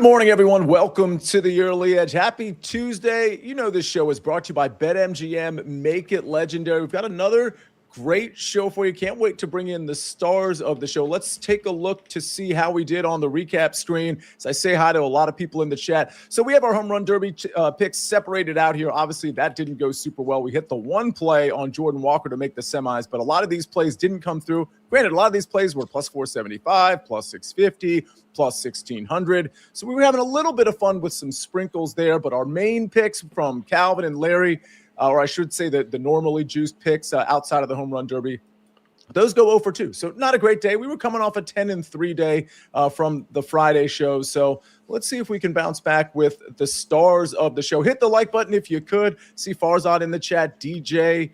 morning, everyone. Welcome to the Early Edge. Happy Tuesday. You know this show is brought to you by BetMGM. Make it legendary. We've got another great show for you. Can't wait to bring in the stars of the show. Let's take a look to see how we did on the recap screen. As I say hi to a lot of people in the chat. So we have our home run derby picks separated out here. Obviously, that didn't go super well. We hit the one play on Jordan Walker to make the semis, but a lot of these plays didn't come through. Granted, a lot of these plays were plus 475, plus 650, plus 1600. So we were having a little bit of fun with some sprinkles there, but our main picks from Calvin and Larry, or I should say the normally juiced picks outside of the home run derby, those go 0 for 2. So not a great day. We were coming off a 10-3 day from the Friday show. So let's see if we can bounce back with the stars of the show. Hit the like button if you could. See Farzad in the chat. DJ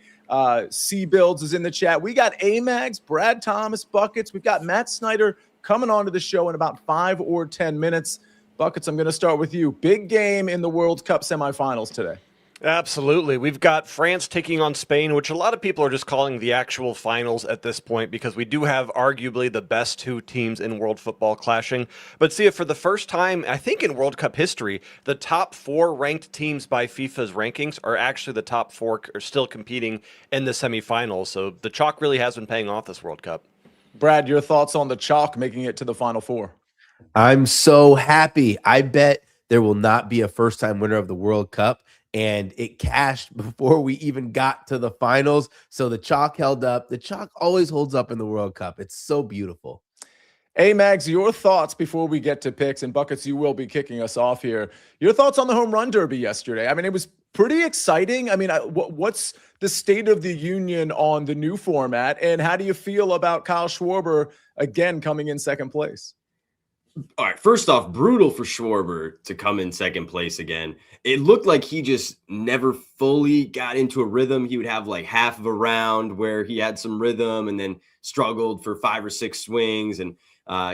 C Builds is in the chat. We got Amags, Brad Thomas, Buckets. We've got Matt Snyder coming onto the show in about 5 or 10 minutes. Buckets, I'm going to start with you. Big game in the World Cup semifinals today. Absolutely. We've got France taking on Spain, which a lot of people are just calling the actual finals at this point because we do have arguably the best two teams in world football clashing. But see, for the first time, I think in World Cup history, the top 4 ranked teams by FIFA's rankings are actually the top 4 are still competing in the semifinals. So the chalk really has been paying off this World Cup. Brad, your thoughts on the chalk making it to the Final Four? I'm so happy. I bet there will not be a first-time winner of the World Cup, and it cashed before we even got to the finals. So the chalk held up. The chalk always holds up in the World Cup. It's so beautiful. Hey, Mags, your thoughts before we get to picks, and Buckets, you will be kicking us off here. Your thoughts on the home run derby yesterday? I mean, it was pretty exciting. I mean, what's the state of the union on the new format, and how do you feel about Kyle Schwarber again coming in second place? All right, first off, brutal for Schwarber to come in second place again. It looked like he just never fully got into a rhythm. He would have like half of a round where he had some rhythm and then struggled for 5 or 6 swings, and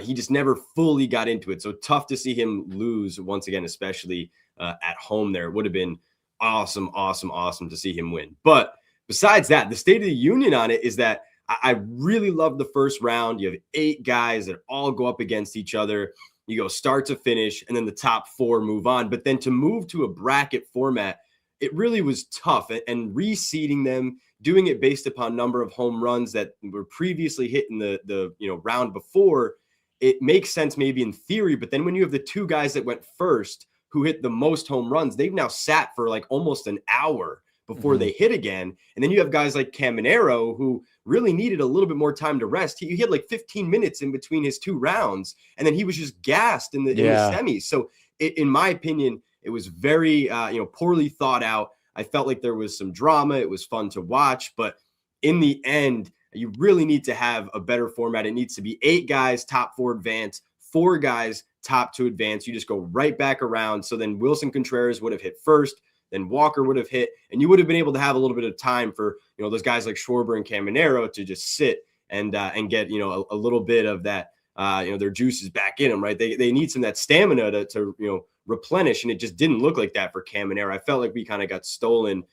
he just never fully got into it. So tough to see him lose once again, especially at home there. It would have been awesome to see him win. But besides that, the State of the Union on it is that I really love the first round. You have 8 guys that all go up against each other. You go start to finish, and then the top 4 move on. But then to move to a bracket format, it really was tough. And reseeding them, doing it based upon number of home runs that were previously hit in the round before, it makes sense maybe in theory. But then when you have the 2 guys that went first who hit the most home runs, they've now sat for like almost an hour before they hit again. And then you have guys like Caminero who really needed a little bit more time to rest. He had like 15 minutes in between his 2 rounds, and then he was just gassed in the semis. So in my opinion, it was very poorly thought out. I felt like there was some drama. It was fun to watch, but in the end, you really need to have a better format. It needs to be 8 guys, top 4 advance, 4 guys, top 2 advance. You just go right back around. So then Wilson Contreras would have hit first, then Walker would have hit, and you would have been able to have a little bit of time for those guys like Schwarber and Caminero to just sit and get a little bit of that their juices back in them, right? They need some of that stamina to replenish, and it just didn't look like that for Caminero. I felt like we kind of got stolen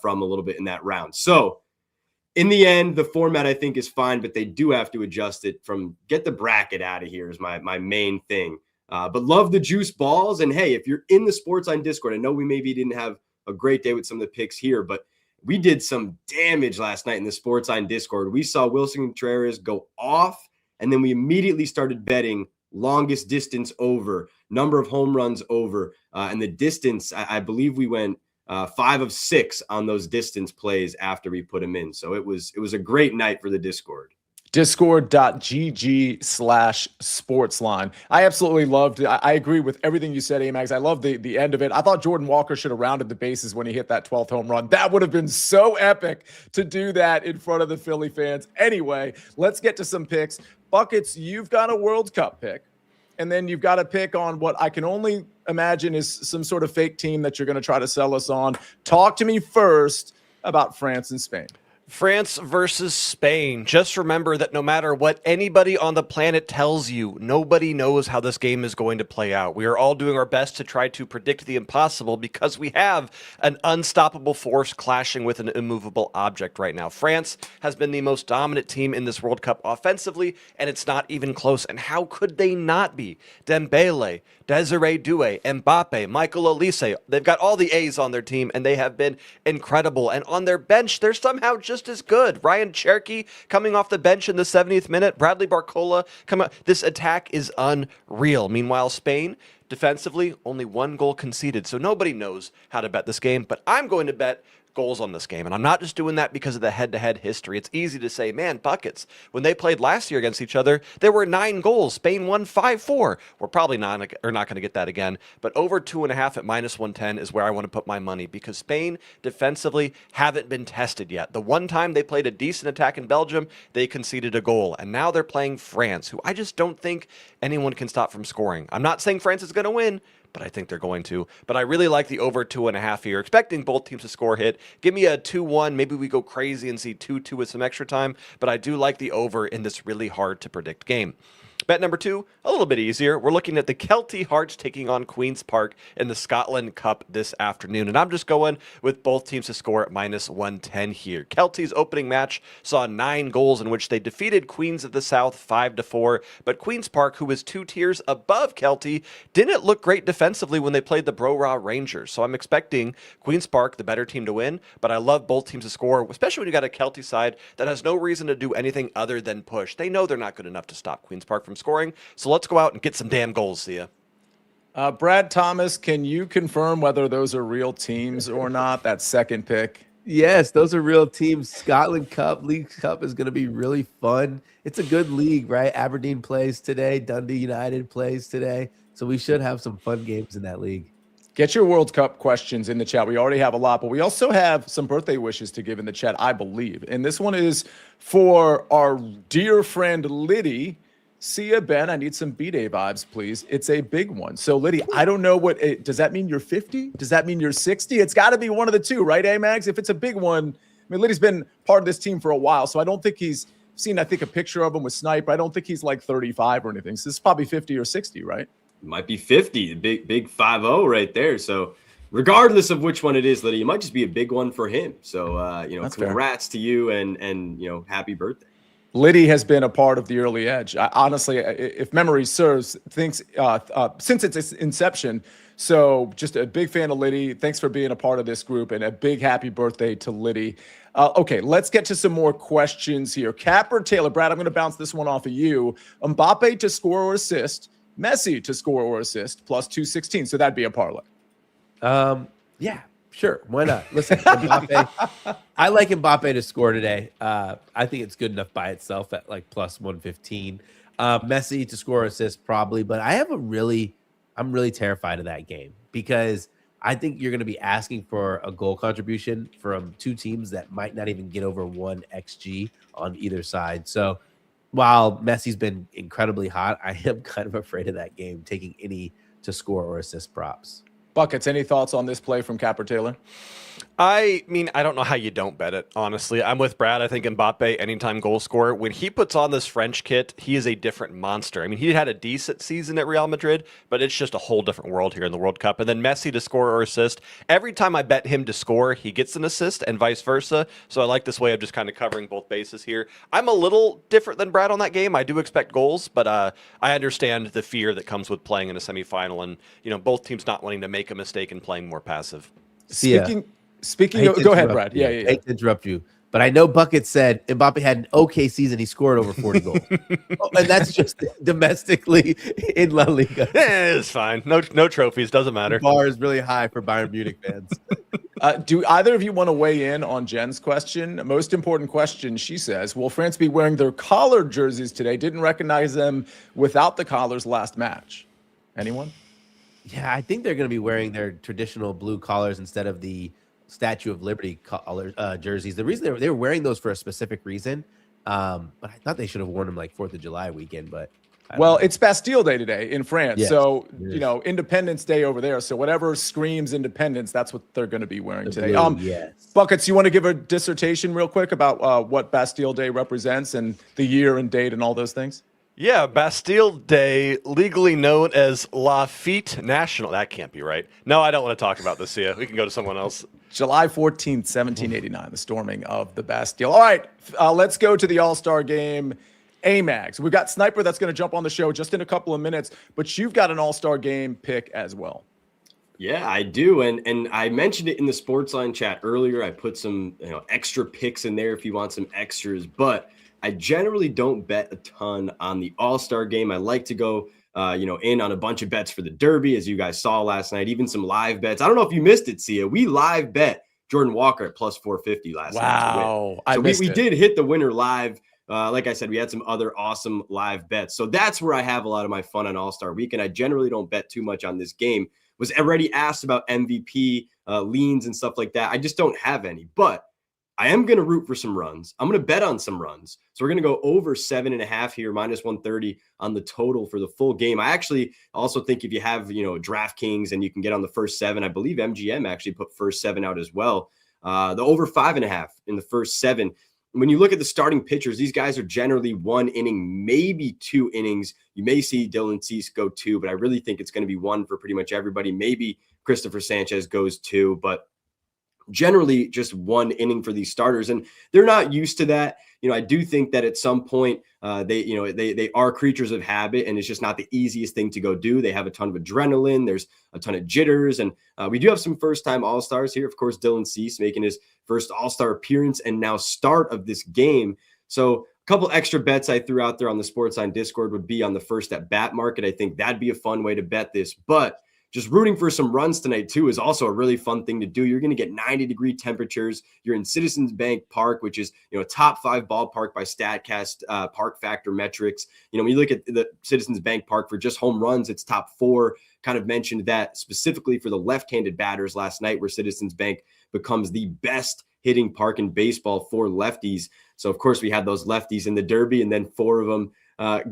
from a little bit in that round. So in the end, the format I think is fine, but they do have to adjust it get the bracket out of here is my main thing. But love the juice balls. And hey, if you're in the SportsLine Discord, I know we maybe didn't have a great day with some of the picks here, but we did some damage last night in the SportsLine Discord. We saw Wilson Contreras go off, and then we immediately started betting longest distance over, number of home runs over, and the distance. I believe we went 5 of 6 on those distance plays after we put them in. So it was a great night for the Discord. Discord.gg/sportsline. I absolutely loved it. I agree with everything you said, Amags. I love the end of it. I thought Jordan Walker should have rounded the bases when he hit that 12th home run. That would have been so epic to do that in front of the Philly fans. Anyway, let's get to some picks. Buckets, you've got a World Cup pick, and then you've got a pick on what I can only imagine is some sort of fake team that you're going to try to sell us on. Talk to me first about France and Spain. France versus Spain. Just remember that no matter what anybody on the planet tells you, nobody knows how this game is going to play out. We are all doing our best to try to predict the impossible because we have an unstoppable force clashing with an immovable object right now. France has been the most dominant team in this World Cup offensively, and it's not even close. And how could they not be? Dembele, Desiree Doué, Mbappe, Michael Olise, they've got all the A's on their team, and they have been incredible. And on their bench, they're somehow just as good. Ryan Cherky coming off the bench in the 70th minute. Bradley Barcola coming up. This attack is unreal. Meanwhile, Spain, defensively, only 1 goal conceded. So nobody knows how to bet this game, but I'm going to bet goals on this game. And I'm not just doing that because of the head-to-head history. It's easy to say, man, buckets. When they played last year against each other, there were 9 goals. Spain won 5-4. We're probably not going to get that again. But over 2.5 at -110 is where I want to put my money because Spain defensively haven't been tested yet. The one time they played a decent attack in Belgium, they conceded a goal. And now they're playing France, who I just don't think anyone can stop from scoring. I'm not saying France is going to win, but I think they're going to. But I really like the over 2.5 here, expecting both teams to score hit. Give me a 2-1. Maybe we go crazy and see 2-2 with some extra time. But I do like the over in this really hard to predict game. Bet number 2, a little bit easier. We're looking at the Kelty Hearts taking on Queen's Park in the Scotland Cup this afternoon. And I'm just going with both teams to score at -110 here. Kelty's opening match saw 9 goals in which they defeated Queens of the South 5-4. But Queen's Park, who is 2 tiers above Kelty, didn't look great defensively when they played the Bro-Raw Rangers. So I'm expecting Queen's Park, the better team, to win. But I love both teams to score, especially when you got a Kelty side that has no reason to do anything other than push. They know they're not good enough to stop Queen's Park from scoring. So let's go out and get some damn goals, Sia. Brad Thomas, can you confirm whether those are real teams or not? That second pick. Yes, those are real teams. Scotland Cup, League Cup is going to be really fun. It's a good league, right? Aberdeen plays today. Dundee United plays today. So we should have some fun games in that league. Get your World Cup questions in the chat. We already have a lot, but we also have some birthday wishes to give in the chat, I believe. And this one is for our dear friend Liddy. Sia, Ben, I need some B-Day vibes, please. It's a big one. So, Liddy, I don't know does that mean you're 50? Does that mean you're 60? It's got to be one of the two, right, Amags? If it's a big one, I mean, Liddy's been part of this team for a while, so I don't think he's seen, I think, a picture of him with Sniper. I don't think he's like 35 or anything. So this is probably 50 or 60, right? It might be 50, big 5-0 right there. So regardless of which one it is, Liddy, it might just be a big one for him. So, That's congrats to you and happy birthday. Liddy has been a part of the early edge. Honestly, if memory serves, since its inception. So just a big fan of Liddy. Thanks for being a part of this group and a big happy birthday to Liddy. Okay, let's get to some more questions here. Capper Taylor, Brad, I'm going to bounce this one off of you. Mbappe to score or assist, Messi to score or assist, plus 216. So that'd be a parlay. Yeah, sure. Why not? Listen, Mbappe, I like Mbappe to score today. I think it's good enough by itself at like plus 115. Messi to score or assist probably, but I'm really terrified of that game because I think you're going to be asking for a goal contribution from two teams that might not even get over 1 XG on either side. So while Messi's been incredibly hot, I am kind of afraid of that game, taking any to score or assist props. Buckets, any thoughts on this play from Capper Taylor? I mean, I don't know how you don't bet it, honestly. I'm with Brad. I think Mbappe, anytime goal scorer, when he puts on this French kit, he is a different monster. I mean, he had a decent season at Real Madrid, but it's just a whole different world here in the World Cup. And then Messi to score or assist. Every time I bet him to score, he gets an assist and vice versa. So I like this way of just kind of covering both bases here. I'm a little different than Brad on that game. I do expect goals, but I understand the fear that comes with playing in a semifinal and, both teams not wanting to make a mistake and playing more passive. Speaking of, go ahead, Brad. Yeah. I hate to interrupt you, but I know Bucket said Mbappe had an okay season. He scored over 40 goals. And that's just domestically in La Liga. It's fine. No trophies. Doesn't matter. The bar is really high for Bayern Munich fans. Do either of you want to weigh in on Jen's question? Most important question, she says, will France be wearing their collared jerseys today? Didn't recognize them without the collars last match. Anyone? Yeah, I think they're going to be wearing their traditional blue collars instead of the Statue of Liberty color jerseys. The reason they were wearing those for a specific reason, but I thought they should have worn them like 4th of July weekend. But Well, it's Bastille Day today in France. Yes, so, it you know, Independence Day over there. So whatever screams independence, that's what they're going to be wearing today. Blue, yes. Buckets, you want to give a dissertation real quick about what Bastille Day represents and the year and date and all those things? Yeah, Bastille Day, legally known as La Fête Nationale. That can't be right. No, I don't want to talk about this, Sia. We can go to someone else. July 14th, 1789, the storming of the Bastille. All right, let's go to the All-Star Game. Amags. We've got Snyper that's going to jump on the show just in a couple of minutes, but you've got an All-Star Game pick as well. Yeah, I do. And I mentioned it in the SportsLine chat earlier. I put some extra picks in there if you want some extras, but I generally don't bet a ton on the All-Star Game. I like to go in on a bunch of bets for the Derby, as you guys saw last night, even some live bets. I don't know if you missed it, Sia. We live bet Jordan Walker at plus 450 last night. Wow. So we did hit the winner live. Like I said, we had some other awesome live bets. So that's where I have a lot of my fun on All-Star Weekend. I generally don't bet too much on this game. Was already asked about MVP leans and stuff like that. I just don't have any, but I am going to root for some runs. I'm going to bet on some runs. So we're going to go over 7.5 here, minus 130 on the total for the full game. I actually also think if you have, DraftKings and you can get on the first 7, I believe MGM actually put first 7 out as well. The over 5.5 in the first 7. When you look at the starting pitchers, these guys are generally 1 inning, maybe 2 innings. You may see Dylan Cease go 2, but I really think it's going to be 1 for pretty much everybody. Maybe Christopher Sanchez goes 2, but generally just 1 inning for these starters. And they're not used to that. I do think that at some point they are creatures of habit, and it's just not the easiest thing to go do. They have a ton of adrenaline. There's a ton of jitters. And we do have some first-time All-Stars here. Of course, Dylan Cease making his first All-Star appearance and now start of this game. So a couple extra bets I threw out there on the SportsLine Discord would be on the first at bat market. I think that'd be a fun way to bet this. But just rooting for some runs tonight, too, is also a really fun thing to do. You're going to get 90-degree temperatures. You're in Citizens Bank Park, which is, a top 5 ballpark by StatCast park factor metrics. When you look at the Citizens Bank Park for just home runs, it's top 4. Kind of mentioned that specifically for the left-handed batters last night, where Citizens Bank becomes the best hitting park in baseball for lefties. So, of course, we had those lefties in the Derby, and then 4 of them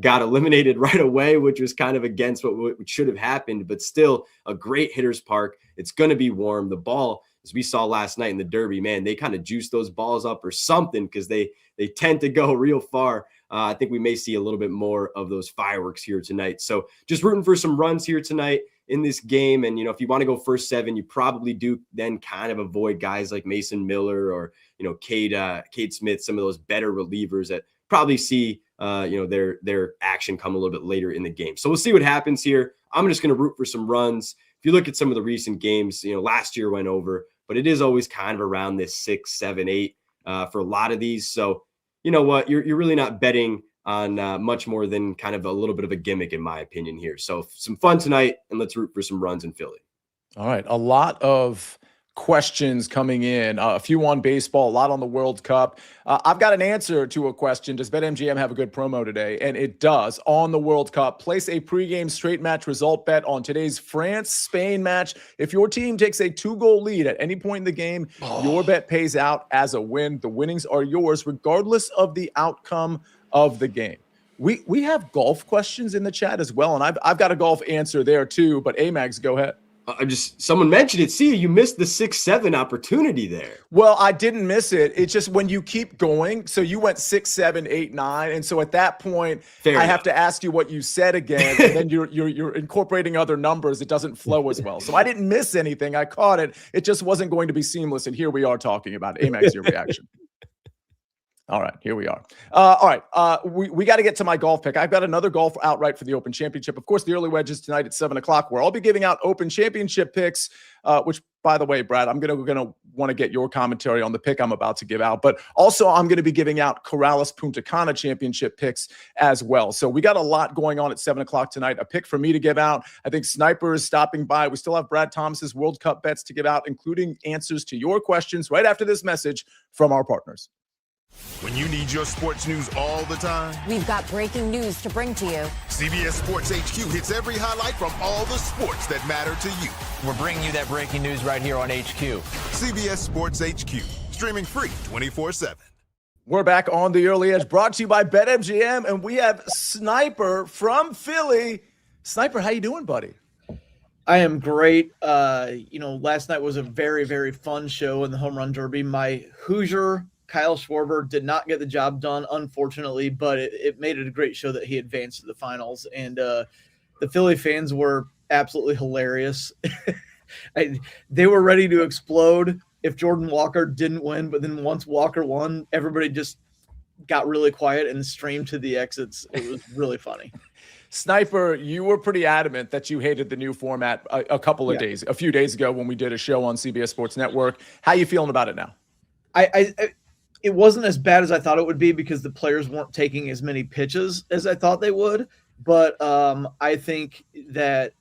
got eliminated right away, which was kind of against what should have happened, but still a great hitter's park. It's going to be warm. The ball, as we saw last night in the Derby, man, they kind of juice those balls up or something because they tend to go real far. I think we may see a little bit more of those fireworks here tonight. So just rooting for some runs here tonight in this game. And, if you want to go first 7, you probably do then kind of avoid guys like Mason Miller or, Cade Smith, some of those better relievers that probably see their action come a little bit later in the game. So we'll see what happens here. I'm just going to root for some runs. If you look at some of the recent games, last year went over, but it is always kind of around this 6, 7, 8 for a lot of these. So you know what, you're really not betting on much more than kind of a little bit of a gimmick, in my opinion here. So some fun tonight, and let's root for some runs in Philly. All right, a lot of questions coming in, a few on baseball, a lot on the World Cup. I've got an answer to a question. Does BetMGM have a good promo today? And it does. On the World Cup, place a pregame straight match result bet on today's France-Spain match. If your team takes a 2-goal lead at any point in the game, your bet pays out as a win. The winnings are yours regardless of the outcome of the game. We have golf questions in the chat as well, and I've got a golf answer there too, but Amags, go ahead. Someone mentioned it. See, you missed the 6-7 opportunity there. Well, I didn't miss it. It's just when you keep going. So you went 6, 7, 8, 9, and so at that point, I have to ask you what you said again, and then you're incorporating other numbers. It doesn't flow as well. So I didn't miss anything. I caught it. It just wasn't going to be seamless, and here we are talking about it. Amags, your reaction. All right, here we are. All right, we got to get to my golf pick. I've got another golf outright for the Open Championship. Of course, the early wedges tonight at 7 o'clock, where I'll be giving out Open Championship picks, which, by the way, Brad, I'm gonna want to get your commentary on the pick I'm about to give out. But also, I'm going to be giving out Corrales Punta Cana Championship picks as well. So we got a lot going on at 7 o'clock tonight. A pick for me to give out. I think Snyper is stopping by. We still have Brad Thomas's World Cup bets to give out, including answers to your questions right after this message from our partners. When you need your sports news all the time, we've got breaking news to bring to you. CBS Sports HQ hits every highlight from all the sports that matter to you. We're bringing you that breaking news right here on HQ. CBS Sports HQ, streaming free 24/7. We're back on the early edge, brought to you by BetMGM, and we have Snyper from Philly. Snyper, how you doing, buddy? I am great. Last night was a very, very fun show in the home run derby. My Hoosier, Kyle Schwarber, did not get the job done, unfortunately, but it made it a great show that he advanced to the finals. And the Philly fans were absolutely hilarious. They were ready to explode if Jordan Walker didn't win, but then once Walker won, everybody just got really quiet and streamed to the exits. It was really funny. Sniper, you were pretty adamant that you hated the new format a few days ago when we did a show on CBS Sports Network. How you feeling about it now? It wasn't as bad as I thought it would be because the players weren't taking as many pitches as I thought they would. But I think that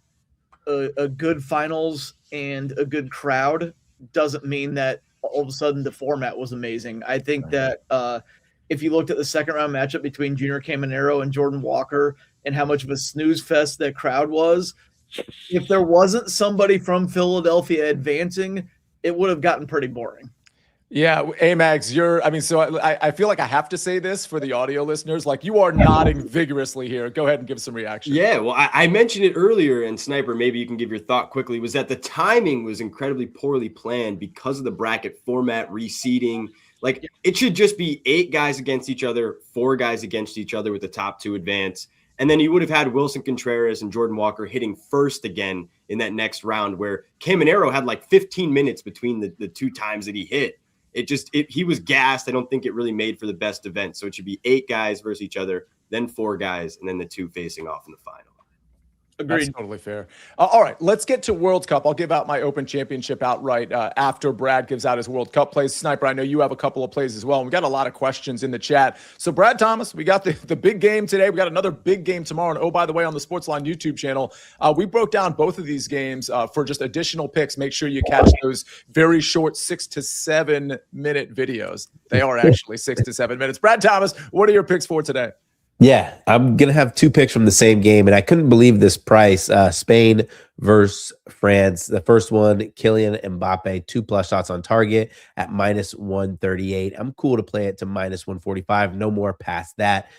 a good finals and a good crowd doesn't mean that all of a sudden the format was amazing. I think that if you looked at the second round matchup between Junior Caminero and Jordan Walker and how much of a snooze fest that crowd was, if there wasn't somebody from Philadelphia advancing, it would have gotten pretty boring. Yeah, Amags, I feel like I have to say this for the audio listeners. Like, you are nodding vigorously here. Go ahead and give some reaction. Yeah, well, I mentioned it earlier, and Sniper, maybe you can give your thought quickly, was that the timing was incredibly poorly planned because of the bracket format, reseeding. Like, it should just be 8 guys against each other, 4 guys against each other with the top 2 advance. And then you would have had Wilson Contreras and Jordan Walker hitting first again in that next round, where Caminero had like 15 minutes between the 2 times that he hit. He was gassed. I don't think it really made for the best event. So it should be 8 guys versus each other, then 4 guys, and then the 2 facing off in the final. Agreed. That's totally fair. All right, let's get to World Cup. I'll give out my Open Championship outright after Brad gives out his World Cup plays. Sniper, I know you have a couple of plays as well. And we got a lot of questions in the chat. So, Brad Thomas, we got the big game today. We got another big game tomorrow. And, oh, by the way, on the SportsLine YouTube channel, we broke down both of these games for just additional picks. Make sure you catch those very short 6 to 7 minute videos. They are actually 6 to 7 minutes. Brad Thomas, what are your picks for today? Yeah, I'm going to have 2 picks from the same game, and I couldn't believe this price. Spain versus France. The first one, Kylian Mbappe, 2+ shots on target at -138. I'm cool to play it to -145. No more past that.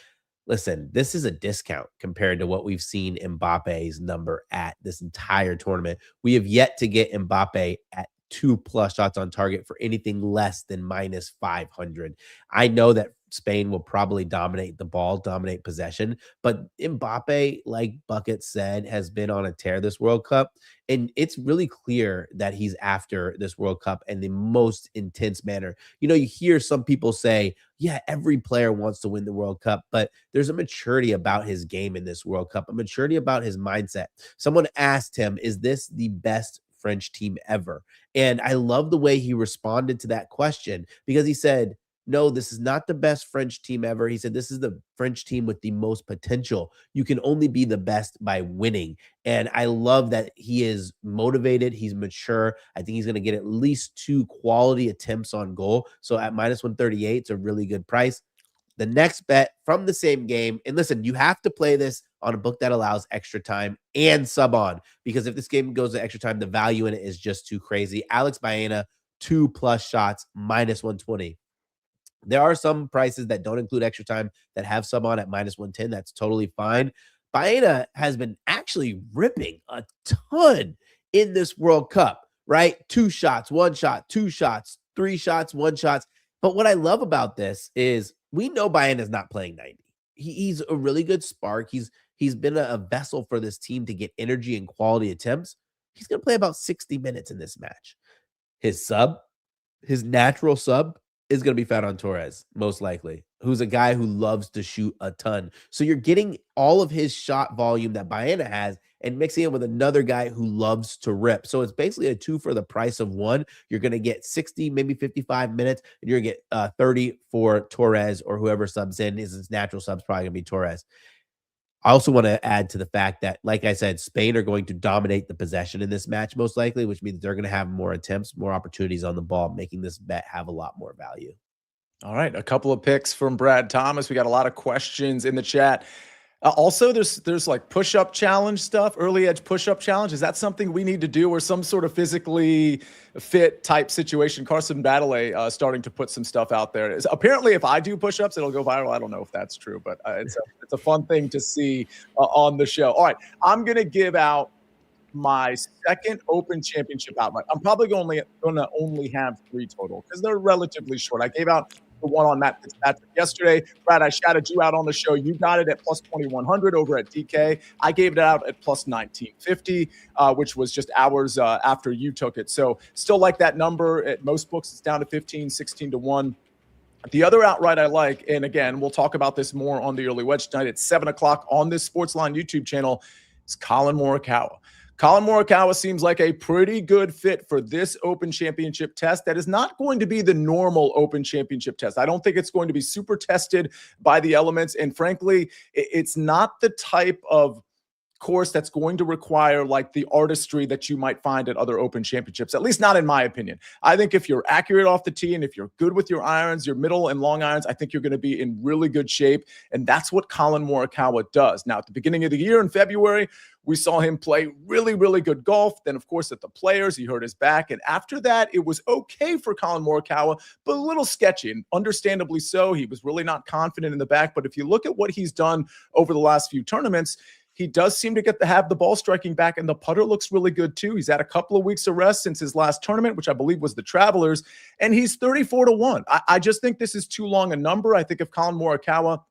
Listen, this is a discount compared to what we've seen Mbappe's number at this entire tournament. We have yet to get Mbappe at 2+ shots on target for anything less than -500. I know that Spain will probably dominate the ball, dominate possession, but Mbappe, like Bucket said, has been on a tear this World Cup, and it's really clear that he's after this World Cup in the most intense manner. You hear some people say, yeah, every player wants to win the World Cup, but there's a maturity about his game in this World Cup, a maturity about his mindset. Someone asked him, is this the best French team ever? And I love the way he responded to that question, because he said, no, this is not the best French team ever. He said, this is the French team with the most potential. You can only be the best by winning. And I love that he is motivated. He's mature. I think he's going to get at least 2 quality attempts on goal. So at -138, it's a really good price. The next bet from the same game, and listen, you have to play this on a book that allows extra time and sub on, because if this game goes to extra time, the value in it is just too crazy. Alex Baena, 2+ shots, -120. There are some prices that don't include extra time that have sub on at -110. That's totally fine. Baena has been actually ripping a ton in this World Cup, right? 2 shots, 1 shot, 2 shots, 3 shots, 1 shots. But what I love about this is we know Baena is not playing 90. He's a really good spark. He's been a vessel for this team to get energy and quality attempts. He's going to play about 60 minutes in this match. His natural sub, is going to be Ferran Torres, most likely, who's a guy who loves to shoot a ton. So you're getting all of his shot volume that Baena has and mixing it with another guy who loves to rip. So it's basically a 2 for the price of 1. You're going to get 60, maybe 55 minutes, and you're going to get 30 for Torres or whoever subs in. His natural sub's probably going to be Torres. I also want to add to the fact that, like I said, Spain are going to dominate the possession in this match, most likely, which means they're going to have more attempts, more opportunities on the ball, making this bet have a lot more value. All right, a couple of picks from Brad Thomas. We got a lot of questions in the chat. Also, there's like push-up challenge stuff, early edge push-up challenge. Is that something we need to do, or some sort of physically fit type situation? Carson Battley starting to put some stuff out there. Apparently, if I do push-ups, it'll go viral. I don't know if that's true, but it's a fun thing to see on the show. All right, I'm gonna give out my second Open Championship outright. I'm probably going to only have 3 total because they're relatively short. I gave out the one on Matt Fitzpatrick yesterday. Brad, I shouted you out on the show. You got it at plus 2,100 over at DK. I gave it out at plus 1,950, which was just hours after you took it. So still like that number. At most books, it's down to 15, 16 to 1. The other outright I like, and again, we'll talk about this more on the early wedge tonight at 7 o'clock on this SportsLine YouTube channel, is Colin Morikawa. Colin Morikawa seems like a pretty good fit for this Open Championship test. That is not going to be the normal Open Championship test. I don't think it's going to be super tested by the elements. And frankly, it's not the type of course that's going to require like the artistry that you might find at other Open Championships, at least not in my opinion. I think if you're accurate off the tee and if you're good with your irons, your middle and long irons, I think you're going to be in really good shape. And that's what Colin Morikawa does. Now, at the beginning of the year in February, we saw him play really, really good golf. Then, of course, at the Players, he hurt his back. And after that, it was okay for Colin Morikawa, but a little sketchy, and understandably so. He was really not confident in the back. But if you look at what he's done over the last few tournaments, he does seem to have the ball striking back, and the putter looks really good too. He's had a couple of weeks of rest since his last tournament, which I believe was the Travelers, and he's 34 to 1. I just think this is too long a number. I think if Colin Morikawa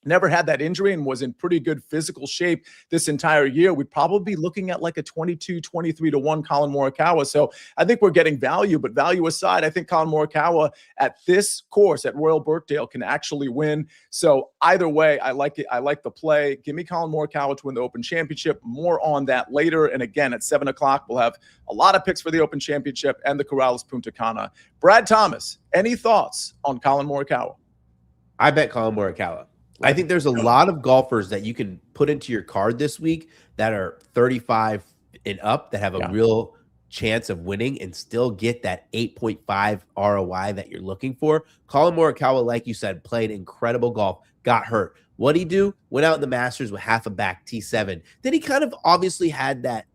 never had that injury and was in pretty good physical shape this entire year, we'd probably be looking at like a 22, 23 to 1 Colin Morikawa. So I think we're getting value, but value aside, I think Colin Morikawa at this course at Royal Birkdale can actually win. So either way, I like it. I like the play. Give me Colin Morikawa to win the Open Championship. More on that later. And again, at 7 o'clock, we'll have a lot of picks for the Open Championship and the Corrales Punta Cana. Brad Thomas, any thoughts on Colin Morikawa? I bet Colin Morikawa. I think there's a lot of golfers that you can put into your card this week that are 35 and up that have a real chance of winning and still get that 8.5 ROI that you're looking for. Colin Morikawa, like you said, played incredible golf, got hurt. What'd he do? Went out in the Masters with half a back T7. Then he kind of obviously had that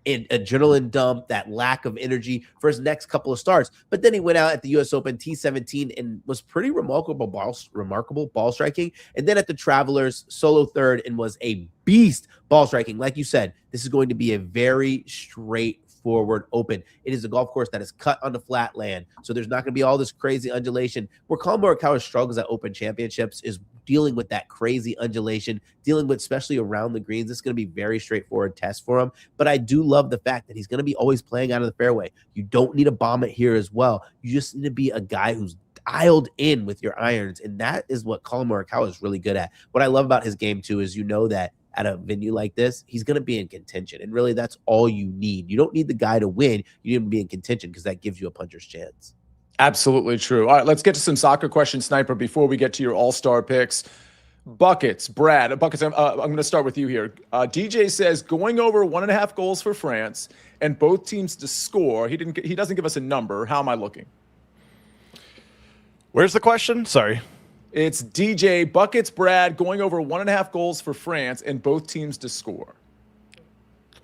adrenaline dump, that lack of energy for his next couple of starts. But then he went out at the U.S. Open T17 and was pretty remarkable ball striking. And then at the Travelers, solo third, and was a beast ball striking. Like you said, this is going to be a very straightforward Open. It is a golf course that is cut on the flat land, so there's not going to be all this crazy undulation. Where Colin Morikawa struggles at Open Championships is dealing with that crazy undulation, dealing with especially around the greens. It's going to be very straightforward test for him. But I do love the fact that he's going to be always playing out of the fairway. You don't need to bomb it here as well. You just need to be a guy who's dialed in with your irons, and that is what Colin Morikawa is really good at. What I love about his game too is that at a venue like this, he's going to be in contention, and really that's all you need. You don't need the guy to win. You need him to be in contention because that gives you a puncher's chance. Absolutely true. All right, let's get to some soccer questions, Sniper, before we get to your all-star picks. Buckets, Brad. Buckets, I'm going to start with you here. DJ says going over 1.5 goals for France and both teams to score. He doesn't give us a number. How am I looking? Where's the question? Sorry. It's DJ, Buckets, Brad, going over 1.5 goals for France and both teams to score.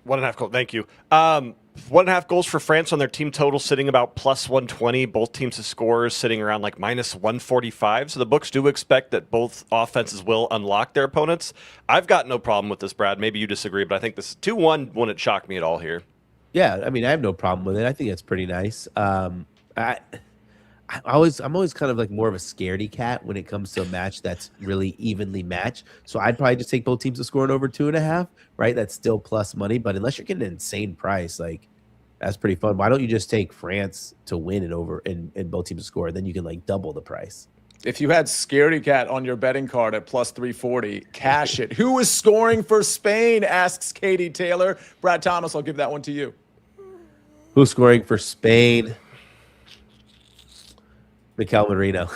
1.5 goals. Thank you. 1.5 goals for France on their team total, sitting about plus 120. Both teams to score sitting around like minus 145. So the books do expect that both offenses will unlock their opponents. I've got no problem with this, Brad. Maybe you disagree, but I think this 2-1 wouldn't shock me at all here. Yeah, I mean, I have no problem with it. I think it's pretty nice. I'm always kind of like more of a scaredy cat when it comes to a match that's really evenly matched. So I'd probably just take both teams to score in over 2.5, right? That's still plus money. But unless you're getting an insane price, like that's pretty fun. Why don't you just take France to win and both teams to score? Then you can like double the price. If you had scaredy cat on your betting card at plus 340, cash it. Who is scoring for Spain? Asks Katie Taylor. Brad Thomas, I'll give that one to you. Who's scoring for Spain? Mikel Merino.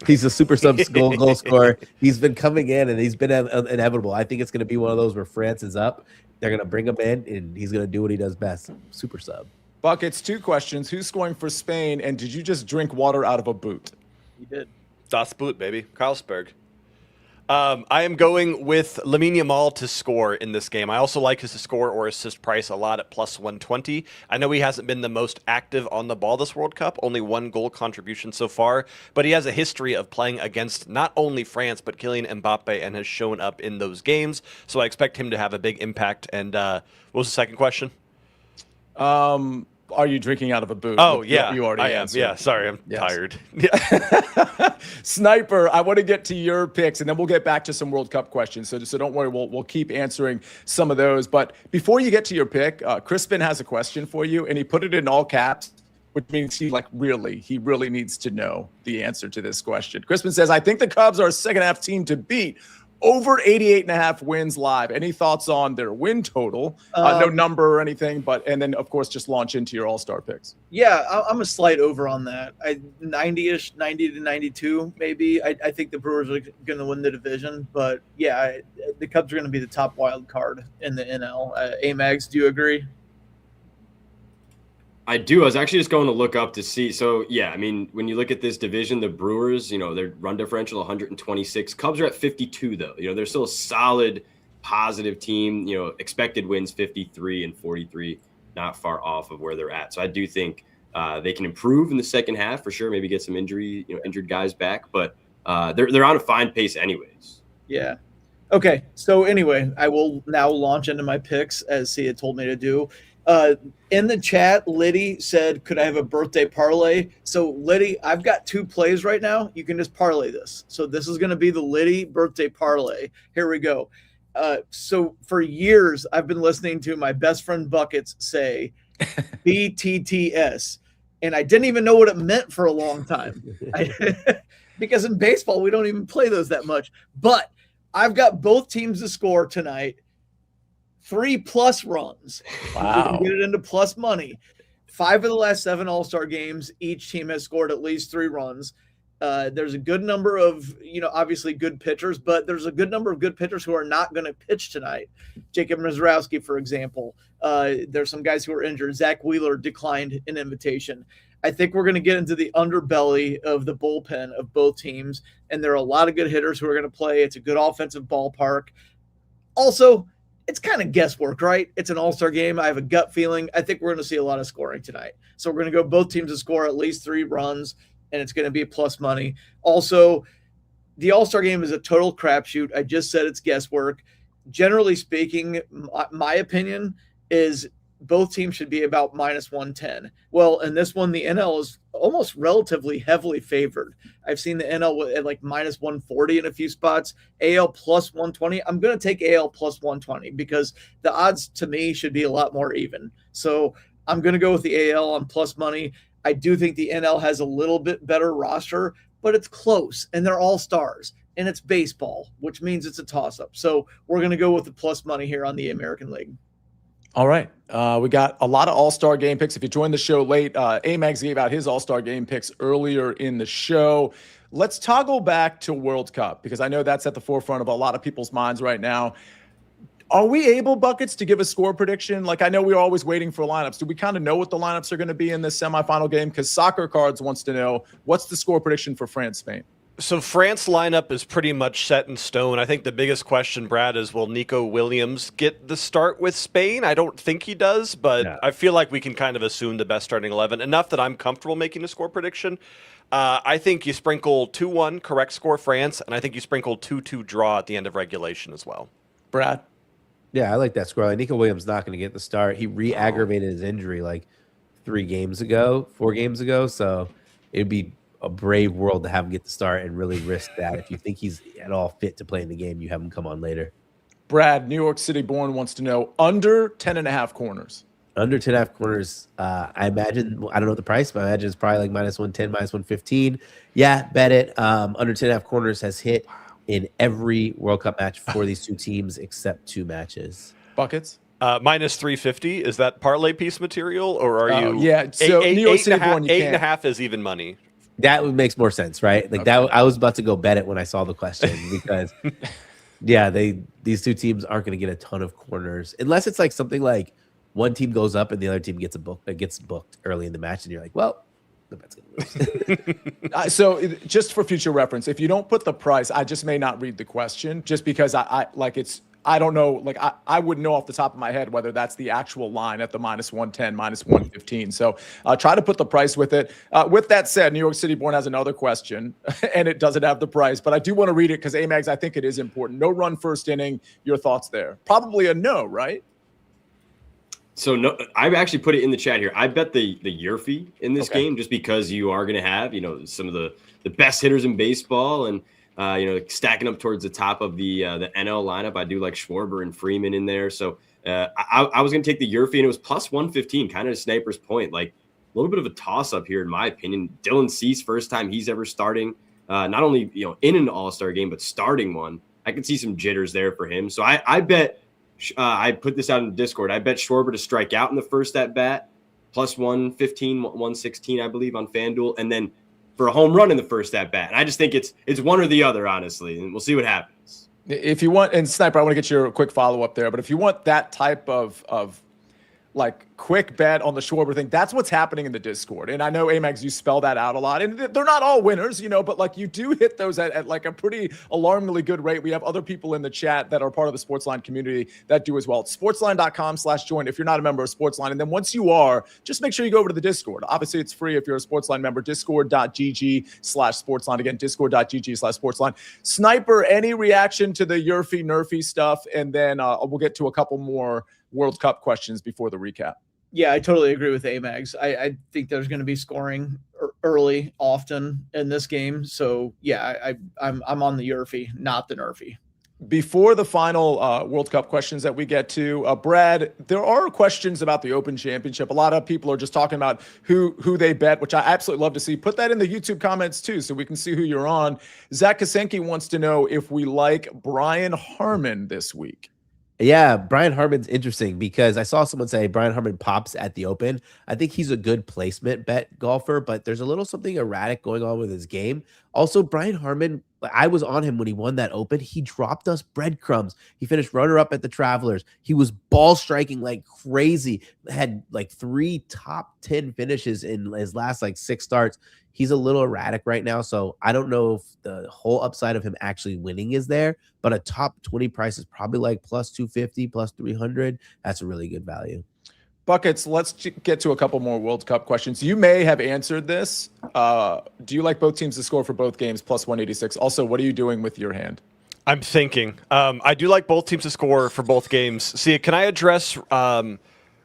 He's a super sub goal scorer. He's been coming in and he's been inevitable. I think it's going to be one of those where France is up. They're going to bring him in and he's going to do what he does best. Super sub. Buckets, 2 questions. Who's scoring for Spain? And did you just drink water out of a boot? He did. Das Boot, baby. Carlsberg. I am going with Lamine Yamal to score in this game. I also like his score or assist price a lot at plus 120. I know he hasn't been the most active on the ball this World Cup, only 1 goal contribution so far, but he has a history of playing against not only France, but Kylian Mbappe, and has shown up in those games. So I expect him to have a big impact. And what was the second question? Are you drinking out of a boot? Oh, yeah. You already answered. Yeah, sorry, I'm tired. Sniper, I want to get to your picks, and then we'll get back to some World Cup questions. So don't worry, we'll keep answering some of those. But before you get to your pick, Crispin has a question for you, and he put it in all caps, which means he really needs to know the answer to this question. Crispin says, I think the Cubs are a second-half team to beat. Over 88.5 wins live. Any thoughts on their win total? No number or anything, and then, of course, just launch into your all-star picks. Yeah, I'm a slight over on that. 90-ish, 90 to 92, maybe. I think the Brewers are going to win the division. But, yeah, the Cubs are going to be the top wild card in the NL. Amags, do you agree? I do. I was actually just going to look up to see. So, yeah, I mean, when you look at this division, the Brewers, their run differential 126. Cubs are at 52, though. They're still a solid, positive team. Expected wins 53 and 43, not far off of where they're at. So I do think they can improve in the second half for sure. Maybe get some injured guys back, but they're on a fine pace anyways. Yeah. Okay. So anyway, I will now launch into my picks as Sia told me to do. In the chat, Liddy said, could I have a birthday parlay? So Liddy, I've got 2 plays right now. You can just parlay this. So this is going to be the Liddy birthday parlay. Here we go. So for years, I've been listening to my best friend Buckets say BTTS, and I didn't even know what it meant for a long time. Because in baseball, we don't even play those that much. But I've got both teams to score tonight. 3+ runs. Wow. Get it into plus money. 5 of the last 7 All-Star games, each team has scored at least 3 runs. There's a good number of, obviously good pitchers, but there's a good number of good pitchers who are not going to pitch tonight. Jacob Mrazowski, for example. There's some guys who are injured. Zach Wheeler declined an invitation. I think we're going to get into the underbelly of the bullpen of both teams, and there are a lot of good hitters who are going to play. It's a good offensive ballpark. Also, it's kind of guesswork, right? It's an all-star game. I have a gut feeling. I think we're going to see a lot of scoring tonight. So we're going to go both teams to score at least 3 runs, and it's going to be plus money. Also, the all-star game is a total crapshoot. I just said it's guesswork. Generally speaking, my opinion is both teams should be about minus 110. Well, in this one, the NL is almost relatively heavily favored. I've seen the NL at like minus 140 in a few spots. AL plus 120. I'm going to take AL plus 120 because the odds to me should be a lot more even. So I'm going to go with the AL on plus money. I do think the NL has a little bit better roster, but it's close and they're all stars and it's baseball, which means it's a toss-up. So we're going to go with the plus money here on the American League. All right. We got a lot of All-Star Game picks. If you joined the show late, Amags gave out his All-Star Game picks earlier in the show. Let's toggle back to World Cup because I know that's at the forefront of a lot of people's minds right now. Are we able, Buckets, to give a score prediction? Like, I know we're always waiting for lineups. Do we kind of know what the lineups are going to be in this semifinal game? Because Soccer Cards wants to know, what's the score prediction for France-Spain? So France lineup is pretty much set in stone. I think the biggest question, Brad, is will Nico Williams get the start with Spain? I don't think he does, but no. I feel like we can kind of assume the best starting 11. Enough that I'm comfortable making a score prediction. I think you sprinkle 2-1 correct score France, and I think you sprinkle 2-2 draw at the end of regulation as well. Brad? Yeah, I like that score. Like, Nico Williams not going to get the start. He re-aggravated his injury like 4 games ago. So it'd be a brave world to have him get the start and really risk that. If you think he's at all fit to play in the game, you have him come on later. Brad, New York City born, wants to know under 10.5 corners. Under 10.5 corners, I imagine, I don't know the price, but I imagine it's probably like minus 110, minus 115. Yeah, bet it. Under 10.5 corners has hit in every World Cup match for these 2 teams except 2 matches. Buckets? Minus 350. Is that parlay piece material, or are you? Yeah, so New York City born, you can't. 8.5 is even money. That makes more sense, right? Like that, I was about to go bet it when I saw the question because, yeah, these 2 teams aren't going to get a ton of corners unless it's like something like one team goes up and the other team gets booked early in the match, and you're like, well, the bet's going to lose. So just for future reference, if you don't put the price, I just may not read the question just because I don't know, like I wouldn't know off the top of my head whether that's the actual line at the -110, -115. So try to put the price with it. With that said, New York City Born has another question, and it doesn't have the price, but I do want to read it because Amags, I think it is important. No run first inning. Your thoughts there? Probably a no, right? So no, I've actually put it in the chat here. I bet the Yurfee in this game just because you are going to have, some of the best hitters in baseball and, stacking up towards the top of the NL lineup. I do like Schwarber and Freeman in there. So I was going to take the Yurfee, and it was +115, kind of to Sniper's point. Like a little bit of a toss-up here, in my opinion. Dylan Cease, first time he's ever starting, not only in an All-Star game, but starting one. I could see some jitters there for him. So I bet I put this out in the Discord. I bet Schwarber to strike out in the first at bat, +115, 116, I believe, on FanDuel, and then for a home run in the first at bat. And I just think it's one or the other, honestly, and we'll see what happens. If you want, and Sniper, I want to get your quick follow up there, but if you want that type of like quick bet on the Schwarber thing, that's what's happening in the Discord. And I know Amags, you spell that out a lot, and they're not all winners, but like you do hit those at like a pretty alarmingly good rate. We have other people in the chat that are part of the SportsLine community that do as well. It's sportsline.com/join if you're not a member of SportsLine. And then once you are, just make sure you go over to the Discord. Obviously it's free if you're a SportsLine member. Discord.gg/SportsLine. Again, Discord.gg/SportsLine. Sniper, any reaction to the Yurfee Nerfy stuff? And then we'll get to a couple more World Cup questions before the recap. Yeah, I totally agree with Amags. I think there's going to be scoring early, often in this game. So yeah, I'm on the Yurfee, not the Nerfy. Before the final World Cup questions that we get to, Brad, there are questions about the Open Championship. A lot of people are just talking about who they bet, which I absolutely love to see. Put that in the YouTube comments too, so we can see who you're on. Zach Kasenki wants to know if we like Brian Harman this week. Yeah, Brian Harman's interesting because I saw someone say Brian Harman pops at the Open. I think he's a good placement bet golfer, but there's a little something erratic going on with his game. Also, Brian Harman, I was on him when he won that Open. He dropped us breadcrumbs. He finished runner-up at the Travelers. He was ball striking like crazy. Had like 3 top 10 finishes in his last like 6 starts. He's a little erratic right now, so I don't know if the whole upside of him actually winning is there, but a top 20 price is probably like +250, +300. That's a really good value. Buckets, let's get to a couple more World Cup questions. You may have answered this. Do you like both teams to score for both games, +186? Also, what are you doing with your hand? I'm thinking. I do like both teams to score for both games. See, can I address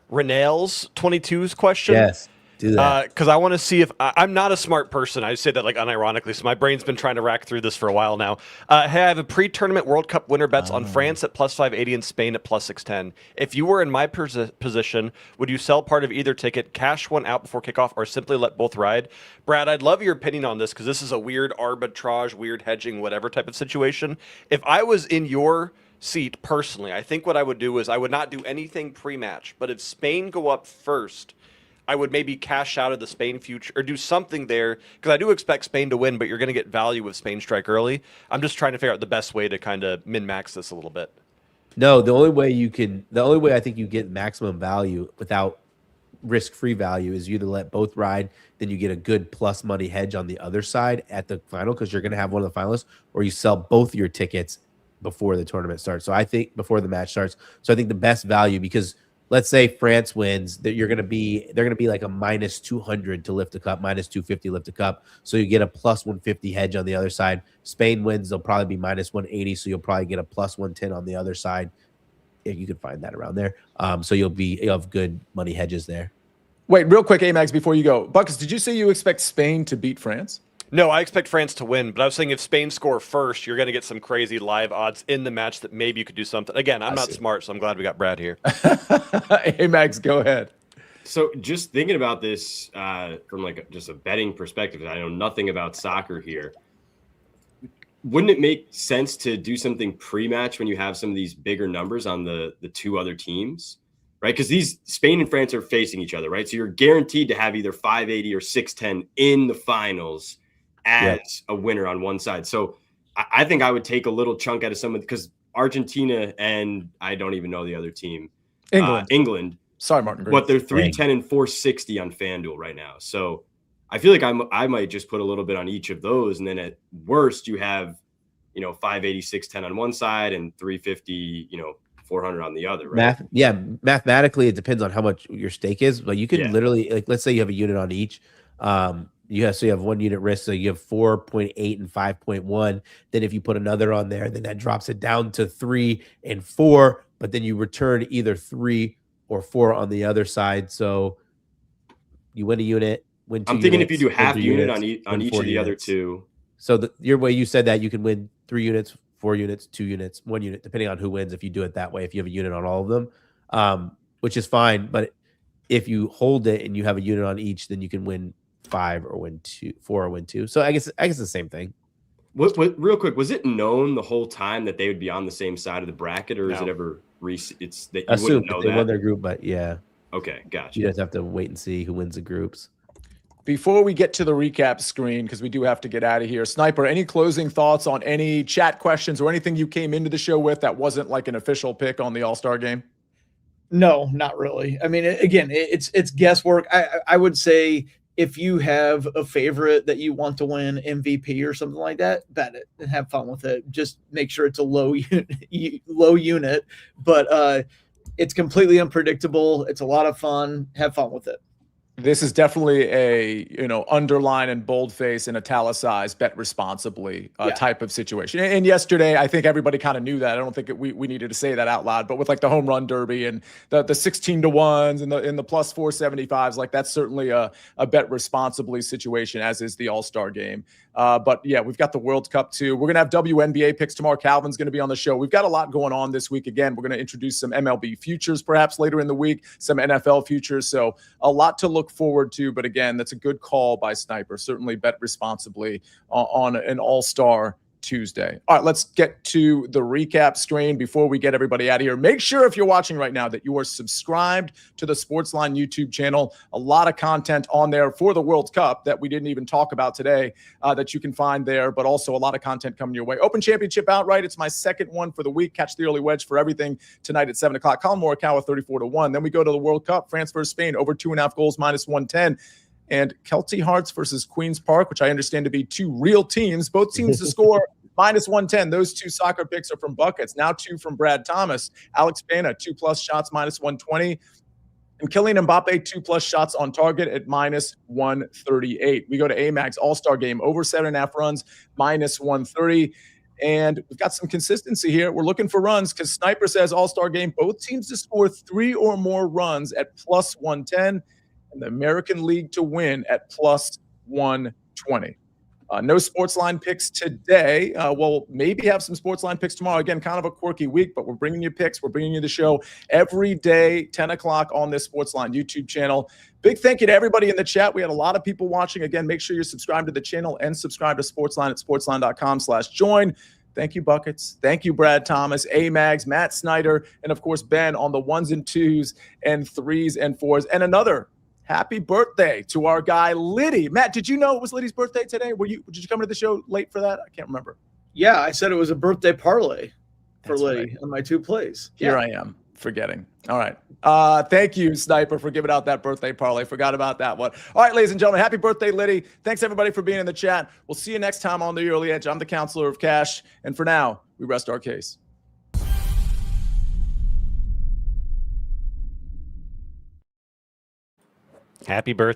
Renell's 22's question? Yes. Do that. Because I want to see if I'm not a smart person. I say that like unironically, so my brain's been trying to rack through this for a while now. Hey, I have a pre-tournament World Cup winner bets on France at +580 and Spain at +610. If you were in my position, would you sell part of either ticket, cash one out before kickoff, or simply let both ride? Brad, I'd love your opinion on this because this is a weird arbitrage, weird hedging, whatever type of situation. If I was in your seat personally, I think what I would do is I would not do anything pre-match, but if Spain go up first, I would maybe cash out of the Spain future or do something there because I do expect Spain to win, but you're going to get value with Spain strike early. I'm just trying to figure out the best way to kind of min-max this a little bit. No, the only way I think you get maximum value without risk-free value is you either let both ride, then you get a good plus money hedge on the other side at the final because you're going to have one of the finalists, or you sell both your tickets before the tournament starts. So I think before the match starts. So I think the best value, because let's say France wins, that they're going to be like a -200 to lift the cup, -250 lift the cup. So you get a +150 hedge on the other side. Spain wins, they'll probably be -180, so you'll probably get a +110 on the other side. If you can find that around there. So you'll have good money hedges there. Wait, real quick, Amags, before you go. Buckets, did you say you expect Spain to beat France? No, I expect France to win, but I was saying if Spain score first, you're going to get some crazy live odds in the match that maybe you could do something. Again, I'm not smart, so I'm glad we got Brad here. Hey, Max, go ahead. So just thinking about this from like just a betting perspective, I know nothing about soccer here. Wouldn't it make sense to do something pre-match when you have some of these bigger numbers on the 2 other teams, right? Because these Spain and France are facing each other, right? So you're guaranteed to have either 580 or 610 in the finals as a winner on one side. So I think I would take a little chunk out of someone because Argentina and I don't even know the other team. England. Sorry, Martin. But they're 310 and 460 on FanDuel right now. So I feel like I might just put a little bit on each of those, and then at worst you have, 580, 610 on one side and 350, 400 on the other, right? Mathematically, it depends on how much your stake is. But you can Yeah. literally, like, let's say you have a unit on each. You have 1 unit risk, so you have 4.8 and 5.1. Then if you put another on there, then that drops it down to 3 and 4. But then you return either 3 or 4 on the other side. So you win a unit, win 2 I'm thinking if you units, do win half 3 unit units, on win each 4 of the other units. two. So your way you said that you can win 3 units, 4 units, 2 units, 1 unit, depending on who wins. If you do it that way, if you have a unit on all of them, which is fine. But if you hold it and you have a unit on each, then you can win 5 or win 2, 4 or win 2. So I guess the same thing. What real quick, was it known the whole time that they would be on the same side of the bracket, or is it ever it's that you Assume wouldn't if know they won that? their group, but yeah, Okay, gotcha. you just have to wait and see who wins the groups. Before we get to the recap screen, because we do have to get out of here, Sniper, any closing thoughts on any chat questions or anything you came into the show with that wasn't like an official pick on the All-Star game? No, not really. I mean, again, it's guesswork. I would say if you have a favorite that you want to win MVP or something like that, bet it and have fun with it. Just make sure it's a low unit, but it's completely unpredictable. It's a lot of fun. Have fun with it. This is definitely a, underline and boldface and italicized bet responsibly type of situation. And yesterday, I think everybody kind of knew that. I don't think we needed to say that out loud, but with like the home run derby and the 16-to-1s and the plus 475s, like that's certainly a bet responsibly situation, as is the All-Star game. But yeah, we've got the World Cup too. We're going to have WNBA picks tomorrow. Calvin's going to be on the show. We've got a lot going on this week. Again, we're going to introduce some MLB futures perhaps later in the week, some NFL futures. So a lot to look forward to. But again, that's a good call by Sniper. Certainly bet responsibly on an All-Star Tuesday. All right, let's get to the recap screen before we get everybody out of here. Make sure if you're watching right now that you are subscribed to the SportsLine YouTube channel. A lot of content on there for the World Cup that we didn't even talk about today that you can find there, but also a lot of content coming your way. Open Championship outright. It's my second one for the week. Catch the early wedge for everything tonight at 7 o'clock. Colin Morikawa 34-1. Then we go to the World Cup. France versus Spain, over 2.5 goals, minus 110. And Kelty Hearts versus Queen's Park, which I understand to be two real teams. Both teams to score minus 110. Those two soccer picks are from Buckets. Now 2 from Brad Thomas. Alex Pena, 2+ shots, minus 120. And Kylian Mbappe, 2+ shots on target at minus 138. We go to Amags All-Star Game, over 7.5 runs, minus 130. And we've got some consistency here. We're looking for runs because Sniper says All-Star Game, both teams to score 3 or more runs at plus 110. And the American League to win at plus 120. No SportsLine picks today. We'll maybe have some SportsLine picks tomorrow. Again, kind of a quirky week, but we're bringing you picks. We're bringing you the show every day, 10 o'clock on this SportsLine YouTube channel. Big thank you to everybody in the chat. We had a lot of people watching. Again, make sure you're subscribed to the channel and subscribe to SportsLine at sportsline.com/join. Thank you, Buckets. Thank you, Brad Thomas, Amags, Matt Snyder, and of course, Ben on the 1s and 2s and 3s and 4s. And another happy birthday to our guy, Liddy. Matt, did you know it was Liddy's birthday today? Did you come to the show late for that? I can't remember. Yeah, I said it was a birthday parlay for That's Liddy right. on my 2 plays. Here I am, forgetting. All right. Thank you, Sniper, for giving out that birthday parlay. Forgot about that one. All right, ladies and gentlemen, happy birthday, Liddy. Thanks, everybody, for being in the chat. We'll see you next time on The Early Edge. I'm the Counselor of Cash. And for now, we rest our case. Happy birthday.